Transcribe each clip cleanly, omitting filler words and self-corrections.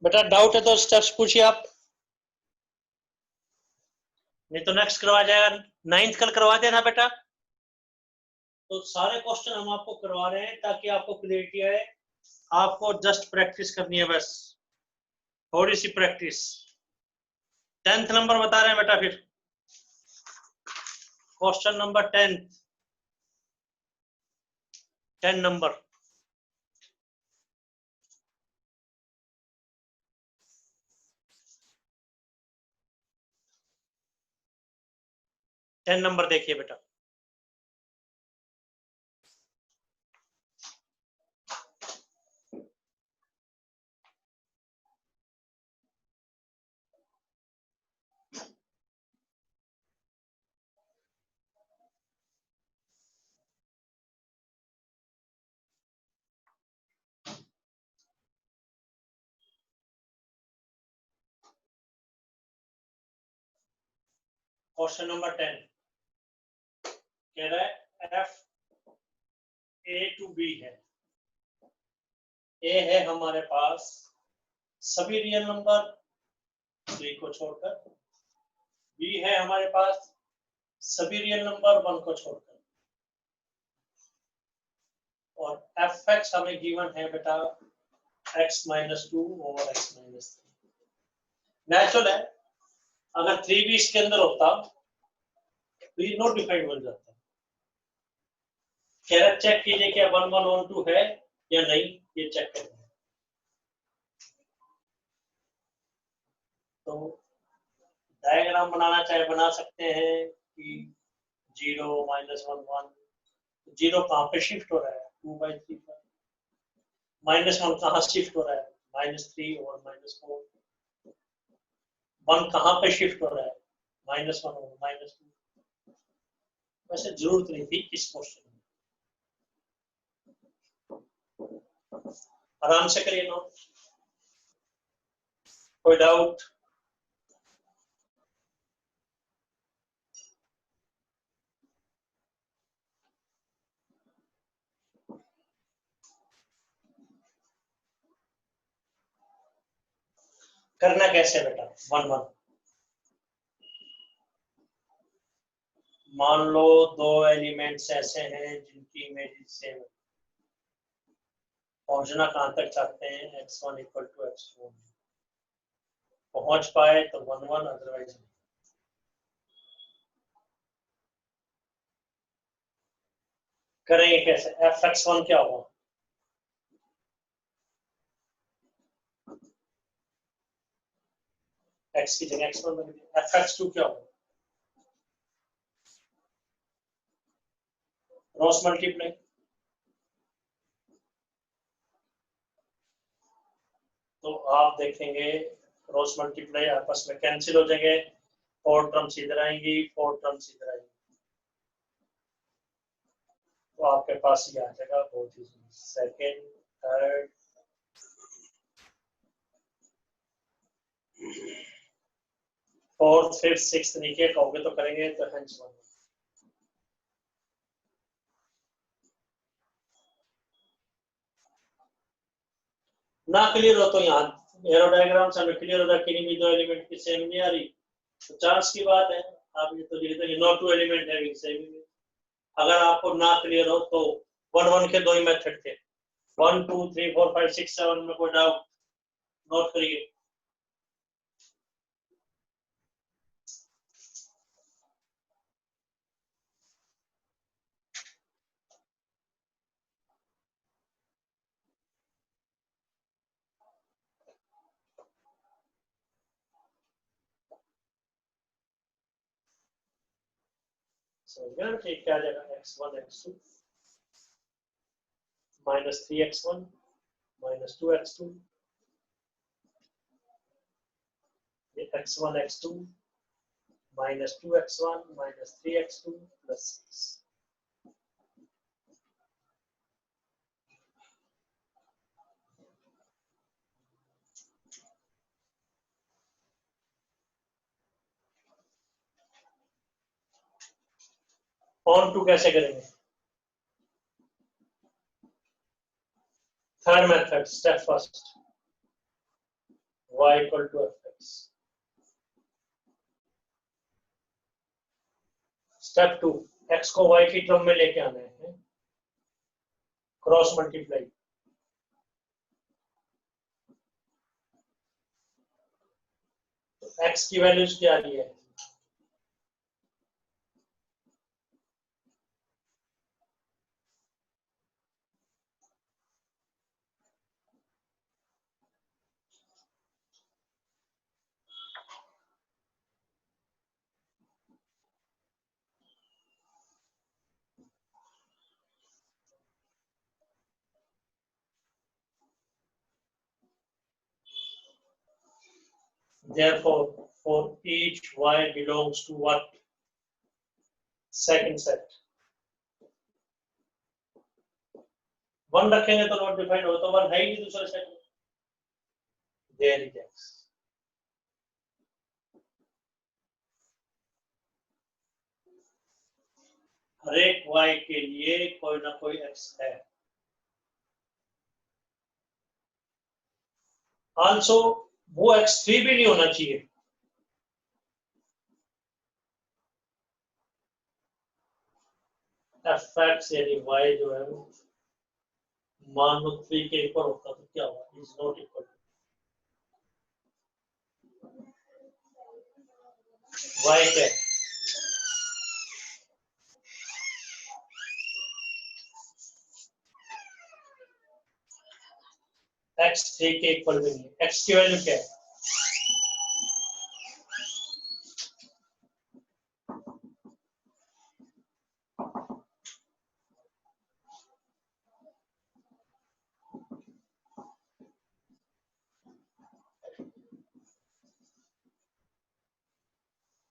बेटा डाउट है तो स्टेप्स पूछिए आप, नहीं तो नेक्स्ट करवा जाएगा। 9th कल करवा देना बेटा। तो सारे क्वेश्चन हम आपको करवा रहे हैं ताकि आपको क्लियरिटी आए। आपको जस्ट प्रैक्टिस करनी है बस, थोड़ी सी प्रैक्टिस। 10th नंबर बता रहे हैं बेटा, फिर question number 10 number. Ten number देखिए बेटा। क्वेश्चन नंबर 10 कह रहा है एफ ए टू बी है। ए है हमारे पास सभी रियल नंबर 3 को छोड़कर, बी है हमारे पास सभी रियल नंबर 1 को छोड़कर, और एफ एक्स हमें गिवन है बेटा x minus 2 over x minus 3। Natural है, अगर 3 भी इसके अंदर होता तो ये नॉट डिफाइंड बन जाता। कह रहा चेक कीजिए क्या 1 1 1 2 है या नहीं, ये चेक करें। तो डायग्राम बनाना चाहे बना सकते हैं कि 0 माइनस 1 1, 0 कहाँ पे शिफ्ट हो रहा है 2/3 पर, -1 कहाँ शिफ्ट हो रहा है -3 और -4, 1 कहाँ पे शिफ्ट हो रहा है -1 और -2। वैसे जरूरत नहीं थी इस क्वेश्चन में, आराम से करिए नोट। कोई डाउट? करना कैसे बेटा 1 1, मान लो 2 एलिमेंट्स ऐसे हैं जिनकी इमेज सेम है, पहुंचना कहां तक चाहते हैं x1 इक्वल टू x2, पहुंच पाए तो 1 1, अदरवाइज करेंगे कैसे। fx1 क्या होगा, x की जगह x1 रख दिया। fx2 क्या होगा, क्रॉस मल्टीप्लाई। तो आप देखेंगे क्रॉस मल्टीप्लाई आपस में कैंसिल हो जाएंगे, 4 टर्म्स इधर आएंगी, 4 टर्म्स इधर आएंगी, तो आपके पास ये आ जाएगा बहुत ही second third fourth fifth sixth नीचे कहोगे तो करेंगे तो हेंस 1। ना क्लियर हो तो यहाँ एरो डायग्राम से हमें क्लियर हो जाए कि नहीं, 2 एलिमेंट की सेम नहीं आ रही तो चांस की बात है, आप ये तो लिख देंगे नो 2 एलिमेंट है सेम। अगर आपको ना क्लियर हो तो 1 1 के 2 ही मेथड थे, 1 2 3 4 5 6 7 में कोई डाउट नोट करिए। ठीक, क्या आ जाएगा x1 x2 -3x1 -2x2, ये x1 x2 -2x1 -3x2 +6। On to कैसे करेंगे, third method step first, y equal to fx। Step 2, x को y की टर्म में लेके आना है, क्रॉस मल्टीप्लाई। तो x की वैल्यूज क्या आ रही है? Therefore, for each y belongs to what? Second set। 1 रखेंगे तो नॉट डिफाइंड होगा, तो 1 है ही नहीं दूसरे सेट में। There is x। हर एक y के लिए कोई ना कोई x है। आल्सो वो x3 भी नहीं होना चाहिए। fx यानी y जो है वो मान लो 3 के ऊपर होता तो क्या होगा? Is not equal to y क्या है? x3 के इक्वल भी नहीं। x की वैल्यू क्या है?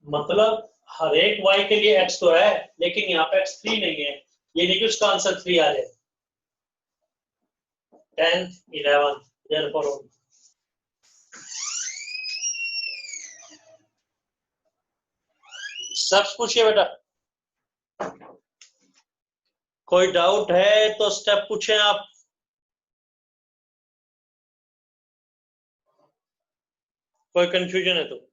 मतलब हर एक y के लिए x तो है, लेकिन यहाँ पे x3 नहीं है। ये नहीं कि उसका आंसर 3 आ जाए। 10, 11, therefore स्टेप्स पूछिए बेटा। कोई डाउट है तो स्टेप पूछें आप। कोई कंफ्यूजन है तो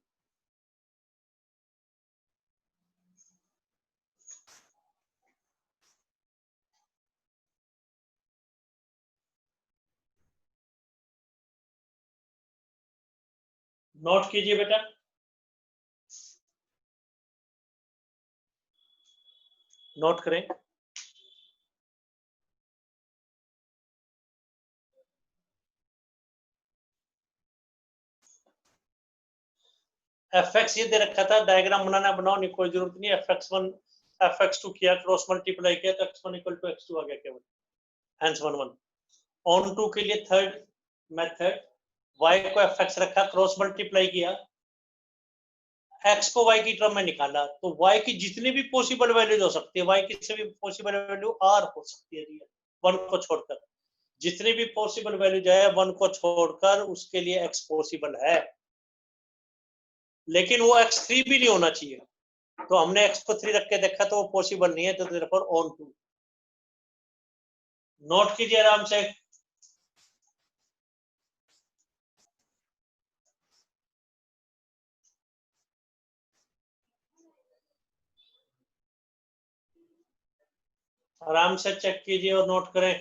नोट कीजिए बेटा। नोट करें। fx ये दे रखा था, डायग्राम बनाना बनाओ नहीं, कोई जरूरत नहीं। fx1 fx2 किया, क्रॉस मल्टीप्लाई किया तो x1 इक्वल टू x2 आ गया केवल। हेंस 1 1। ऑन टू के लिए थर्ड मेथड, y को fx रखा, क्रॉस मल्टीप्लाई किया, x को y की टर्म में निकाला, तो y की जितनी भी पॉसिबल वैल्यूज हो सकती है, y की से भी पॉसिबल वैल्यू r हो सकती है रियल 1 को छोड़कर। जितनी भी पॉसिबल वैल्यू है 1 को छोड़कर उसके लिए x पॉसिबल है, लेकिन वो x3 भी नहीं होना चाहिए। तो हमने x को 3 रख के देखा तो वो पॉसिबल नहीं है, तो देयरफॉर ऑन टू। नोट कीजिए आराम से। आराम से चेक कीजिए और नोट करें।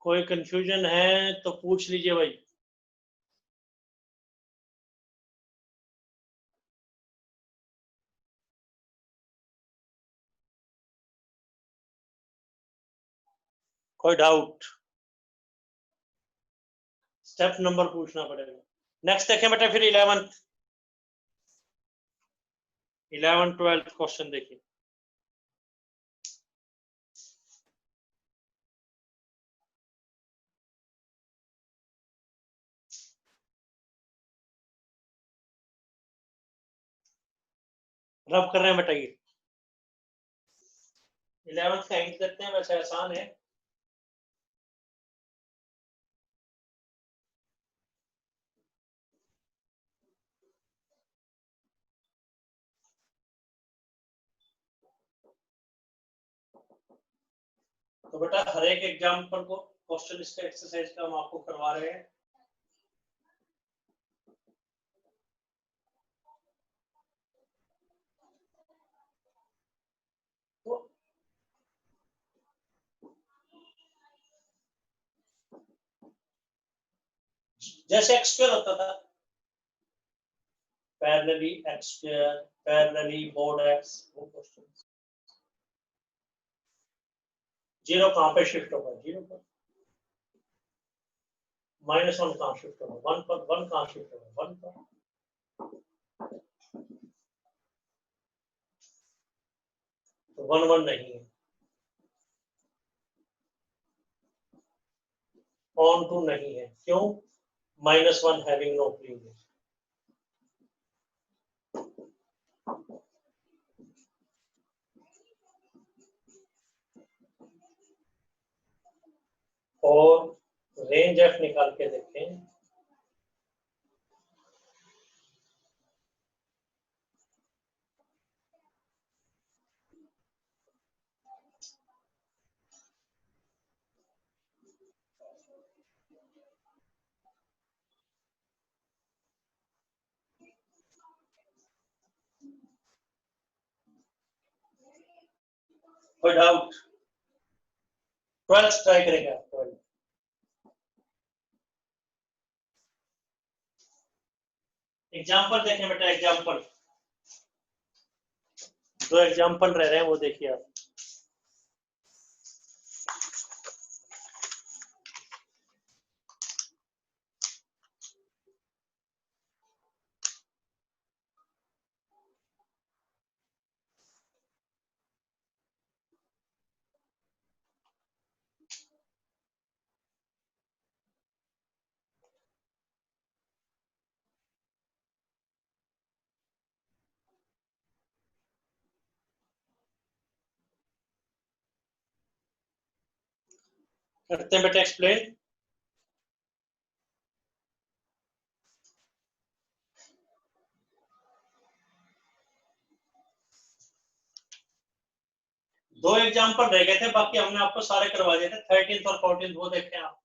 कोई कंफ्यूजन है तो पूछ लीजिए भाई। कोई डाउट? स्टेप नंबर पूछना पड़ेगा। नेक्स्ट देखें बेटा, फिर 11th 12th क्वेश्चन देखिए। रब कर रहे हैं बेटा, ये 11th का हिंट देते हैं, वैसे आसान है। तो बेटा हर एक एग्जाम्पल को क्वेश्चन इसका एक्सरसाइज का हम आपको करवा रहे हैं। तो जैसे एक्स स्क्वायर होता था, parallelly x square, parallelly mod x, वो क्वेश्चन। जीरो कहां पे शिफ्ट होगा? जीरो पर। -1 कहां शिफ्ट होगा? 1 पर। 1 कहां शिफ्ट होगा? 1 पर। तो 1 1 नहीं है, ऑन टू नहीं है, क्यों? -1 हैविंग नो प्रीवियस। और रेंज एफ निकाल के देखें। कोई डाउट? 12 ट्राई करेंगे आप। 12 एग्जाम्पल देखें बेटा, एग्जाम्पल। 2 एग्जाम्पल रह रहे हैं, वो देखिए आप। करते हैं बेटा एक्सप्लेन। दो एग्जाम्पल रह गए थे, बाकी हमने आपको सारे करवा दिए थे। 13th और 14th वो देखें आप।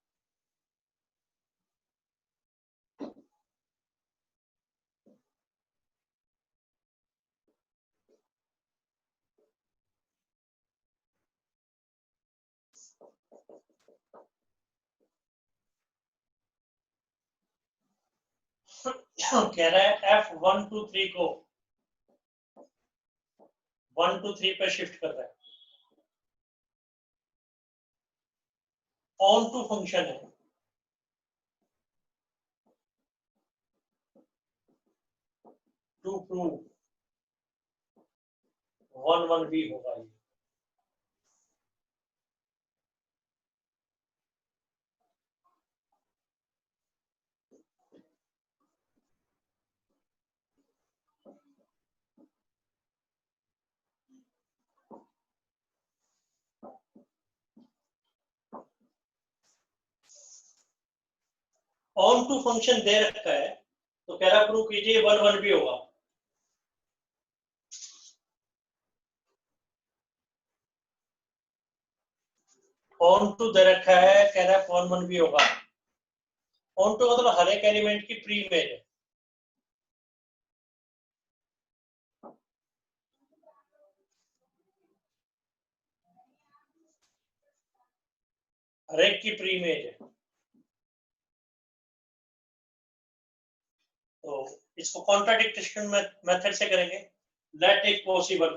कह रहा है F1 2 3 को 1 2 3 पे शिफ्ट कर रहा है। ऑन टू फंक्शन है, टू प्रूव 1 1 भी होगा ये। ऑन टू फंक्शन दे रखा है, तो कह रहा प्रूव कीजिए 1 1 भी होगा। ऑन टू दे रखा है, कह रहा है 1 1 भी होगा। ऑन टू मतलब हर एक एलिमेंट की प्री इमेज है। हर एक की प्री इमेज है। तो इसको कॉन्ट्राडिक्शन मेथड से करेंगे। लेट इट पॉसिबल,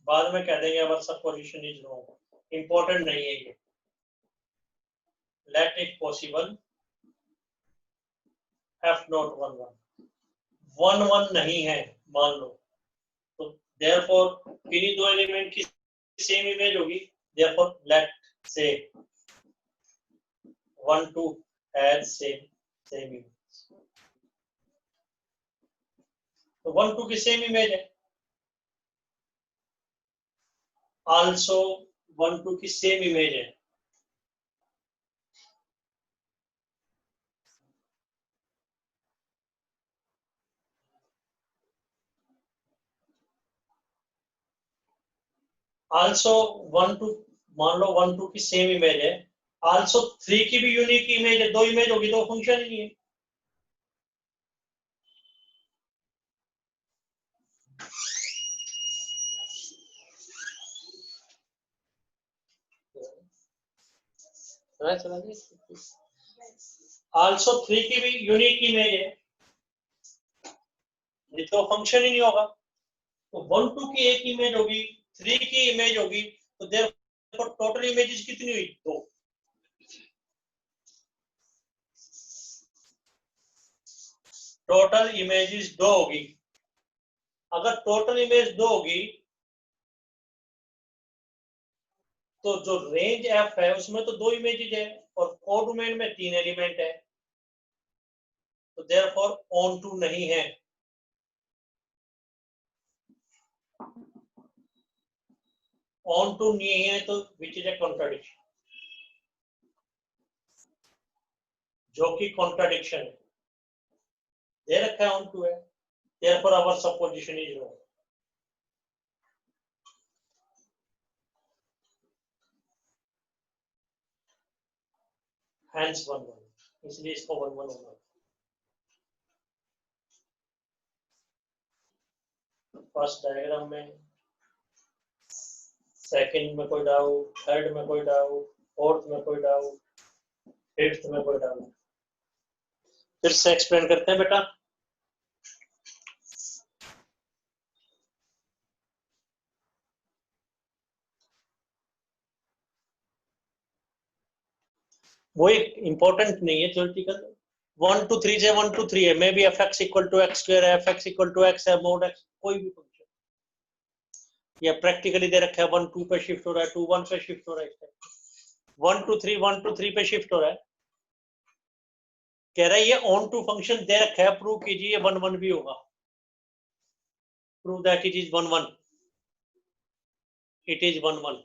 बाद में कह देंगे अवर सपोजिशन इज रॉन्ग, इंपॉर्टेंट नहीं है ये। Let it possible F not 1 1 1 1 नहीं है मान लो, तो देयरफॉर किन्हीं दो एलिमेंट की सेम इमेज होगी। देयरफॉर लेट से 1 2 हैज सेम इमेज। तो 1 2 की सेम इमेज है। आल्सो 1 2 की सेम इमेज है। आल्सो 1 2, मान लो 1 2 की सेम इमेज है, आल्सो 3 की भी यूनिक इमेज है, दो इमेज होगी तो फंक्शन ही नहीं है। आल्सो 3 की भी यूनिक इमेज है, ये तो फंक्शन ही नहीं होगा। तो 1 2 की एक इमेज होगी, 3 की इमेज होगी, तो देयरफॉर टोटल इमेजेस कितनी हुई? 2। टोटल इमेजेस 2 होगी। अगर टोटल इमेज 2 होगी तो जो रेंज एफ है उसमें तो 2 इमेजेस है और कोडोमेन में 3 एलिमेंट है, तो देयरफॉर ऑन टू नहीं है। ऑन टू नहीं है तो विच इज ए कॉन्ट्राडिक्शन, जो कि कॉन्ट्राडिक्शन है। दे रखा है ऑन टू है, therefore our supposition is wrong. Hence 1 1, इसलिए इसको 1 1 होना। फर्स्ट डायग्राम में, सेकंड में कोई डाउट, थर्ड में कोई डाउट, फोर्थ में कोई डाउट, फिफ्थ में कोई डाउट? फिर से एक्सप्लेन करते हैं बेटा। वो एक इंपॉर्टेंट नहीं है थ्योरेटिकल। 1 2 3 से 1 2 3 है, may be f x equal to x square है, f x equal to x है, मोड एक्स, कोई भी फंक्शन, या प्रैक्टिकली दे रखा है 1 2 पे शिफ्ट हो रहा है, 2 1 पे शिफ्ट हो रहा है, 1 2 3 1 2 3 पे शिफ्ट हो रहा है। कह रहा है ये ऑन टू फंक्शन दे रखा है, प्रूव कीजिए 1 1 भी होगा। Prove that it is 1 1, it is 1 1।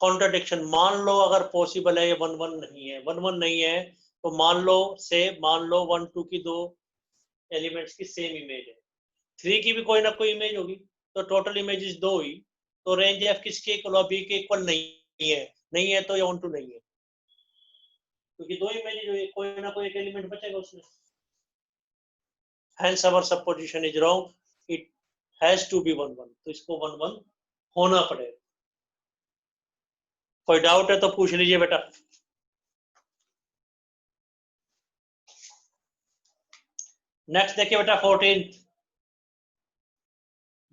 Contradiction, मान लो अगर पॉसिबल है ये 1 1 नहीं है, 1 1 नहीं है तो मान लो 1 2 की दो एलिमेंट्स की सेम इमेज है, 3 की भी कोई ना कोई इमेज होगी, तो टोटल इमेजेस 2 हुई, तो रेंज एफ किसके इक्वल, बी के इक्वल नहीं है, नहीं है तो ये ऑन टू नहीं है, क्योंकि 2 इमेजेस हुई, कोई ना कोई एक एलिमेंट बचेगा उसमें। Hence our supposition is wrong, it has to be 1 1, तो इसको 1 1 होना पड़ेगा। कोई डाउट है तो पूछ लीजिए बेटा। नेक्स्ट देखिए बेटा 14,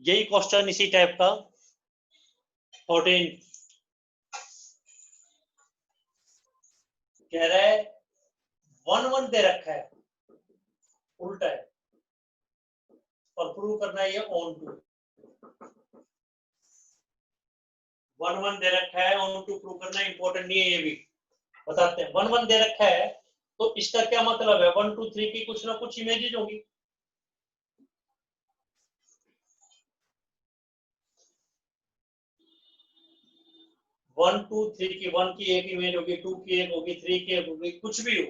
यही क्वेश्चन इसी टाइप का 14 कह रहा है 1 1 दे रखा है, उल्टा है, और प्रूव करना है ये ऑन टू। 1 1 दे रखा है, ऑन टू प्रूव करना इंपॉर्टेंट नहीं है, ये भी बताते हैं। 1 1 दे रखा है तो इसका क्या मतलब है, 1 2 3 की कुछ ना कुछ इमेजेस होगी। 1 2 3 की 1 की एक इमेज होगी, 2 की एक होगी, 3 की एक होगी, कुछ भी हो,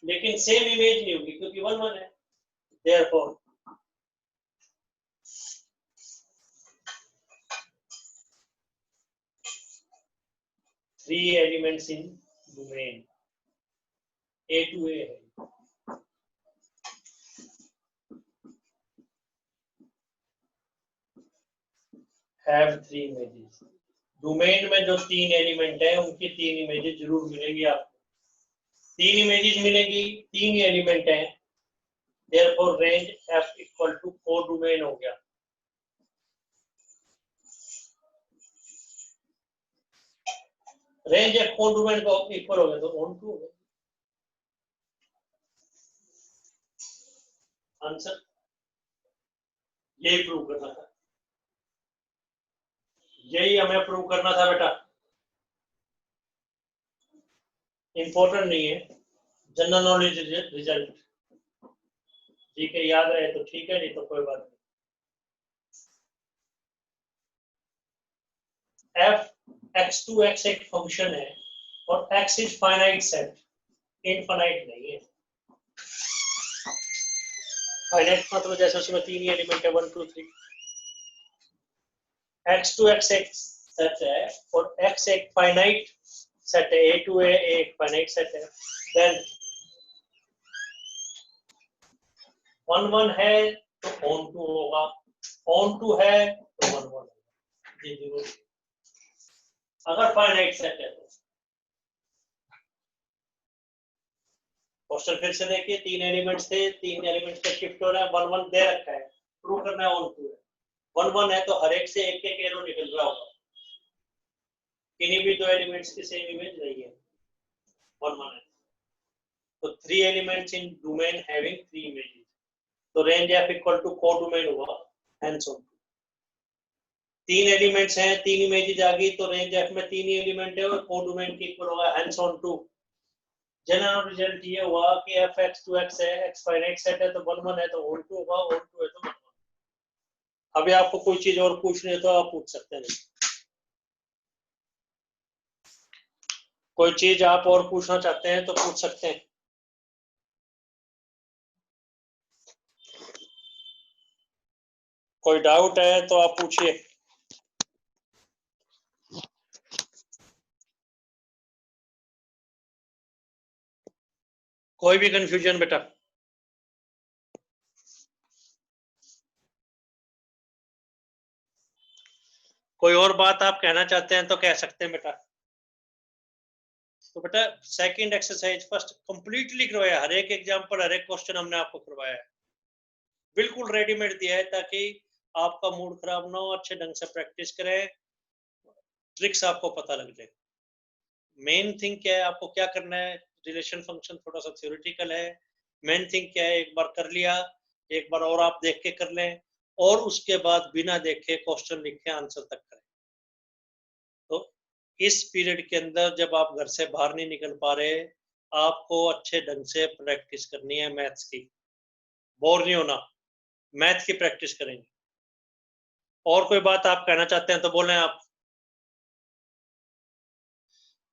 लेकिन सेम इमेज नहीं होगी क्योंकि 1 1 है। Therefore three elements in domain A to A है, have 3 images। डोमेन में जो 3 एलिमेंट है उनकी 3 इमेजेस जरूर मिलेंगी आपको। 3 इमेजेस मिलेगी, 3 ही एलिमेंट है, therefore range F equal to 4 domain हो गया। रेंज F 4 डोमेन को इक्वल हो गया तो ऑन टू हो गया। आंसर यही प्रूव करना था, यही हमें प्रूव करना था बेटा। इंपॉर्टेंट नहीं है, जनरल नॉलेज रिजल्ट, जी के याद रहे तो ठीक है, नहीं तो कोई बात नहीं। F x to x एक फंक्शन है और x is finite set, infinite नहीं है। फाइनाइट मतलब जैसे उसमें 3 ही एलिमेंट है 1 2 3, x2 x एक सेट है और x एक फाइनाइट सेट है, a2 है, एक फाइनाइट सेट है, देन 1 1 है तो ऑन टू होगा, ऑन टू है तो 1 1 होगा। जी जरूर, अगर फाइनाइट सेट है तो। क्वेश्चन फिर से देखिए, 3 एलिमेंट्स थे, 3 एलिमेंट्स पे शिफ्ट हो रहा है, 1 1 दे रखा है, प्रूव करना है ऑन टू है, 1 1 है तो हर एक से एक एक एरो निकल रहा होगा, किन्हीं भी दो एलिमेंट्स की सेम इमेज नहीं है, 1 1 है तो 3 elements in domain having 3 images, तो range f equal to codomain हुआ हेंस ऑन। 3 एलिमेंट्स हैं, 3 इमेजेस आ गई तो रेंज एफ में 3 ही एलिमेंट है और कोडोमेन की इक्वल होगा hence onto. General result ये हुआ कि एफ एक्स टू एक्स है, एक्स फाइनाइट सेट है तो 1 1 है तो ऑन टू होगा, ऑन टू है तो 1 1। अभी आपको कोई चीज और पूछनी है तो आप पूछ सकते हैं, कोई चीज आप और पूछना चाहते हैं तो पूछ सकते हैं। कोई डाउट है तो आप पूछिए, कोई भी कंफ्यूजन बेटा। कोई और बात आप कहना चाहते हैं तो कह सकते हैं बेटा। तो बेटा सेकंड एक्सरसाइज फर्स्ट कंप्लीटली करवाया, हर एक एग्जांपल हर एक क्वेश्चन हमने आपको करवाया है, बिल्कुल रेडीमेड दिया है ताकि आपका मूड खराब ना हो, अच्छे ढंग से प्रैक्टिस करें, ट्रिक्स आपको पता लग जाए। मेन थिंग क्या है, आपको क्या करना है, रिलेशन फंक्शन थोड़ा सा थ्योरेटिकल है, मेन थिंग क्या है, एक बार कर लिया, एक बार और आप देख के कर लें और उसके बाद बिना देखे क्वेश्चन लिखे आंसर तक करें। तो इस पीरियड के अंदर जब आप घर से बाहर नहीं निकल पा रहे, आपको अच्छे ढंग से प्रैक्टिस करनी है मैथ्स की, बोर नहीं होना, मैथ की प्रैक्टिस करेंगे। और कोई बात आप कहना चाहते हैं तो बोलें आप।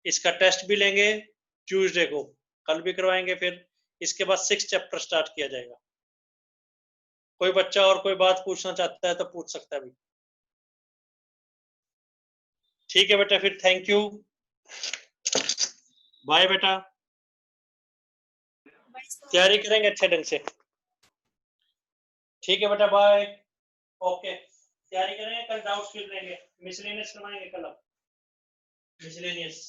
इसका टेस्ट भी लेंगे ट्यूसडे को, कल भी करवाएंगे, फिर इसके बाद 6 चैप्टर स्टार्ट किया जाएगा। कोई बच्चा और कोई बात पूछना चाहता है तो पूछ सकता है भी। ठीक है बेटा, फिर थैंक यू, बाय बेटा, तैयारी करेंगे अच्छे ढंग से। ठीक है बेटा, बाय, ओके, तैयारी करेंगे, कल डाउट्स फिल लेंगे, मिसलेनियस करवाएंगे कल, मिसलेनियस।